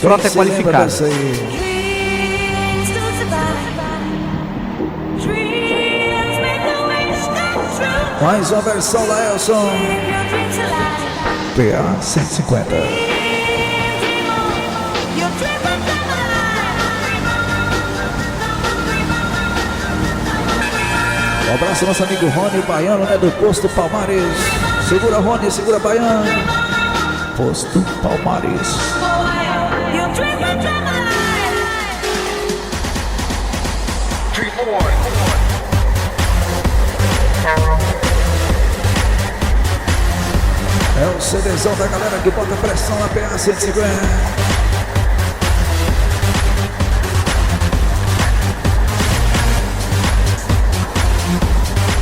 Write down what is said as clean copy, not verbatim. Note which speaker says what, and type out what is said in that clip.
Speaker 1: Frota é qualificada.
Speaker 2: Mais uma versão da Elson. PA 150. Um abraço ao nosso amigo Rony Baiano, né, do Posto Palmares. Segura Rony, segura Baiano. Posto Palmares. É o CDzão da galera que bota pressão na PA 150.